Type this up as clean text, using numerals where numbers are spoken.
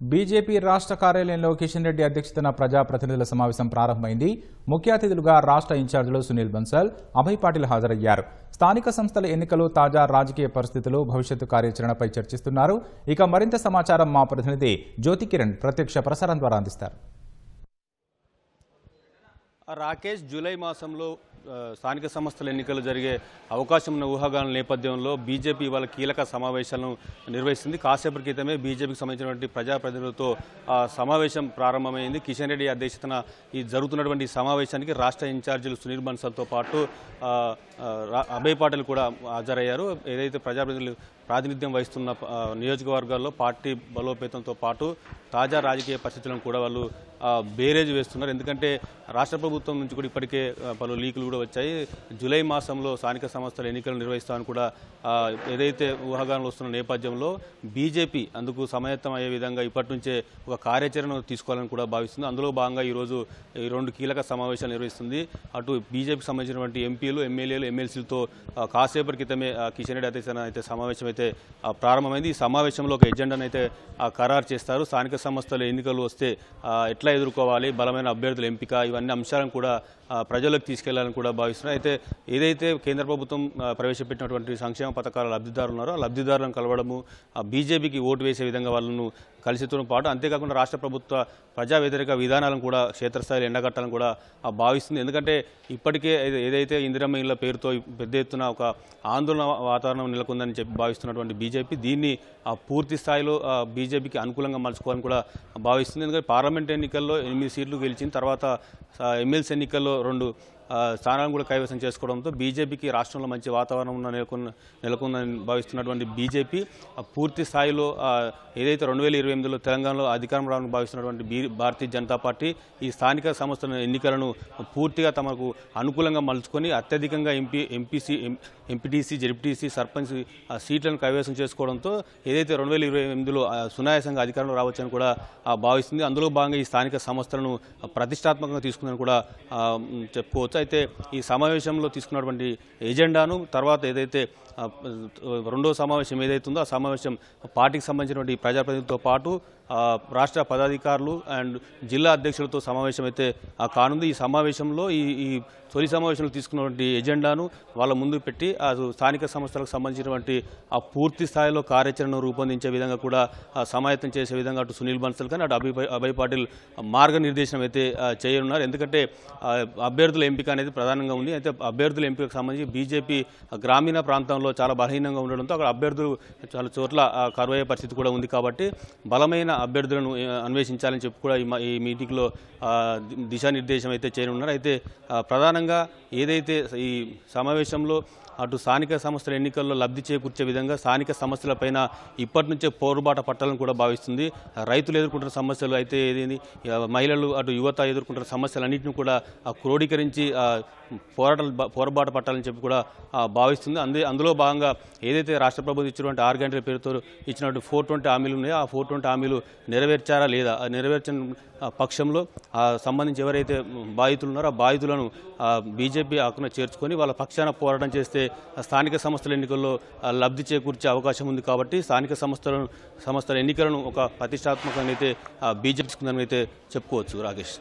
BJP రాష్ట్ర కార్యాలయంలో కిషన్ రెడ్డి అధ్యక్షతన ప్రజాప్రతినిధుల సమావేశం ప్రారంభమైంది. ముఖ్య అతిథులుగా రాష్ట్ర ఇన్ఛార్జీలు సునీల్ బన్సల్, అభయ్ పాటిల్ హాజరయ్యారు. స్థానిక సంస్థల ఎన్నికలు, తాజా రాజకీయ పరిస్థితులు, భవిష్యత్తు కార్యాచరణపై చర్చిస్తున్నారు. ఇక మరింత సమాచారం మా ప్రతినిధి జ్యోతి కిరణ్ ప్రత్యక్ష ప్రసారం ద్వారా అందిస్తారు. రాకేష్, జూలై మాసంలో స్థానిక సంస్థల ఎన్నికలు జరిగే అవకాశం ఉన్న ఊహాగానాల నేపథ్యంలో బీజేపీ ఇవాళ కీలక సమావేశాలను నిర్వహిస్తుంది. కాసేపటి క్రితమే బీజేపీకి సంబంధించినటువంటి ప్రజాప్రతినిధులతో సమావేశం ప్రారంభమైంది. కిషన్ రెడ్డి అధ్యక్షతన ఈ జరుగుతున్నటువంటి సమావేశానికి రాష్ట్ర ఇన్ఛార్జీలు సునీల్ బన్సల్తో పాటు అభయ్ పాటిల్ కూడా హాజరయ్యారు. ఏదైతే ప్రజాప్రతినిధులు ప్రాతినిధ్యం వహిస్తున్న నియోజకవర్గాల్లో పార్టీ బలోపేతంతో పాటు తాజా రాజకీయ పరిస్థితులను కూడా వాళ్ళు బేరేజ్ వేస్తున్నారు. ఎందుకంటే రాష్ట్ర ప్రభుత్వం నుంచి కూడా ఇప్పటికే పలు లీకులు కూడా వచ్చాయి. జూలై మాసంలో స్థానిక సంస్థల ఎన్నికలు నిర్వహిస్తామని కూడా ఏదైతే ఊహాగానాలు వస్తున్న నేపథ్యంలో బీజేపీ అందుకు సమాయత్తం అయ్యే విధంగా ఇప్పటి నుంచే ఒక కార్యాచరణ తీసుకోవాలని కూడా భావిస్తుంది. అందులో భాగంగా ఈరోజు ఈ రెండు కీలక సమావేశాలు నిర్వహిస్తుంది. అటు బీజేపీకి సంబంధించినటువంటి ఎంపీలు, ఎమ్మెల్యేలు, ఎమ్మెల్సీలతో కాసేపటి క్రితమే కిషన్ రెడ్డి అధ్యక్షతన అయితే సమావేశం అయితే ప్రారంభమైంది. ఈ సమావేశంలో ఒక ఎజెండాను అయితే ఖరారు చేస్తారు. స్థానిక సంస్థల ఎన్నికలు వస్తే ఎట్లా ఎదుర్కోవాలి, బలమైన అభ్యర్థుల ఎంపిక, ఇవన్నీ అంశాలను కూడా ప్రజలకు తీసుకెళ్లాలని కూడా భావిస్తున్నారు. అయితే ఏదైతే కేంద్ర ప్రభుత్వం ప్రవేశపెట్టినటువంటి సంక్షేమ పథకాల లబ్ధిదారులు ఉన్నారో ఆ లబ్ధిదారులను కలవడము, బీజేపీకి ఓటు వేసే విధంగా వాళ్ళను కలిసితో పాటు అంతేకాకుండా రాష్ట్ర ప్రభుత్వ ప్రజా వ్యతిరేక విధానాలను కూడా క్షేత్రస్థాయిలో ఎండగట్టాలని కూడా భావిస్తుంది. ఎందుకంటే ఇప్పటికే ఏదైతే ఇందిరమ్మ ఇళ్ల పేరుతో పెద్ద ఎత్తున ఒక ఆందోళన వాతావరణం నెలకొందని చెప్పి భావిస్తున్నటువంటి బీజేపీ దీన్ని పూర్తి స్థాయిలో బీజేపీకి అనుకూలంగా మలుచుకోవాలని కూడా భావిస్తుంది. ఎందుకంటే పార్లమెంట్ ఎన్నికల్లో 8 సీట్లు గెలిచిన తర్వాత ఎమ్మెల్సీ ఎన్నికల్లో 2 స్థానాలను కూడా కైవసం చేసుకోవడంతో బీజేపీకి రాష్ట్రంలో మంచి వాతావరణం నెలకొందని భావిస్తున్నటువంటి బీజేపీ పూర్తి స్థాయిలో ఏదైతే 2028లో తెలంగాణలో అధికారం రావాలని భావిస్తున్నటువంటి భారతీయ జనతా పార్టీ ఈ స్థానిక సంస్థల ఎన్నికలను పూర్తిగా తమకు అనుకూలంగా మలుచుకొని అత్యధికంగా ఎంపీటీసీ, జెడ్పీటీసీ, సర్పంచ్ సీట్లను కైవసం చేసుకోవడంతో ఏదైతే 2028లో సునాయాసంగా అధికారంలో రావచ్చని కూడా భావిస్తుంది. అందులో భాగంగా ఈ స్థానిక సంస్థలను ప్రతిష్టాత్మకంగా తీసుకుందని కూడా చెప్పుకోవచ్చు. అయితే ఈ సమావేశంలో తీసుకున్నటువంటి ఎజెండాను తర్వాత ఏదైతే రెండో సమావేశం ఏదైతుందో ఆ సమావేశం పార్టీకి సంబంధించినటువంటి ప్రజాప్రతినిధులతో పాటు రాష్ట్ర పదాధికారులు అండ్ జిల్లా అధ్యక్షులతో సమావేశం అయితే కానుంది. ఈ సమావేశంలో ఈ తొలి సమావేశంలో తీసుకున్నటువంటి ఎజెండాను వాళ్ళ ముందు పెట్టి స్థానిక సంస్థలకు సంబంధించినటువంటి పూర్తి స్థాయిలో కార్యాచరణను రూపొందించే విధంగా కూడా సమాయత్తం చేసే విధంగా అటు సునీల్ బన్సల్ కానీ అటు అభయ్ పాటిల్ మార్గనిర్దేశనం అయితే చేయనున్నారు. ఎందుకంటే అభ్యర్థుల ఎంపిక అనేది ప్రధానంగా ఉంది. అయితే అభ్యర్థుల ఎంపికకు సంబంధించి బీజేపీ గ్రామీణ ప్రాంతంలో చాలా బలహీనంగా ఉండడంతో అక్కడ అభ్యర్థులు చాలా చోట్ల కరువయ్యే పరిస్థితి కూడా ఉంది. కాబట్టి బలమైన అభ్యర్థులను అన్వేషించాలని చెప్పి కూడా ఈ మీటింగ్లో దిశానిర్దేశం అయితే చేయనున్నారు. అయితే ప్రధానంగా ఏదైతే ఈ సమావేశంలో అటు స్థానిక సంస్థల ఎన్నికల్లో లబ్ధి చేకూర్చే విధంగా స్థానిక సమస్యలపైన ఇప్పటి నుంచే పోరుబాట పట్టాలని కూడా భావిస్తుంది. రైతులు ఎదుర్కొంటున్న సమస్యలు అయితే ఏదేని మహిళలు అటు యువత ఎదుర్కొంటున్న సమస్యలన్నింటినీ కూడా క్రోడీకరించి పోరుబాట పట్టాలని చెప్పి కూడా భావిస్తుంది. అందులో భాగంగా ఏదైతే రాష్ట్ర ప్రభుత్వం ఇచ్చినటువంటి 6 గంటల పేరుతో ఇచ్చినటువంటి 420 హామీలు ఉన్నాయో ఆ 420 హామీలు నెరవేర్చారా లేదా, నెరవేర్చని పక్షంలో సంబంధించి ఎవరైతే బాధితులు ఉన్నారో ఆ బాధితులను బీజేపీ ఆకున చేర్చుకొని వాళ్ళ పక్షాన పోరాటం చేస్తే స్థానిక సంస్థల ఎన్నికల్లో లబ్ధి చేకూర్చే అవకాశం ఉంది. కాబట్టి స్థానిక సంస్థల ఎన్నికలను ఒక ప్రతిష్టాత్మకంగా అయితే బీజేపీ తీసుకుందని అయితే చెప్పుకోవచ్చు. రాకేష్.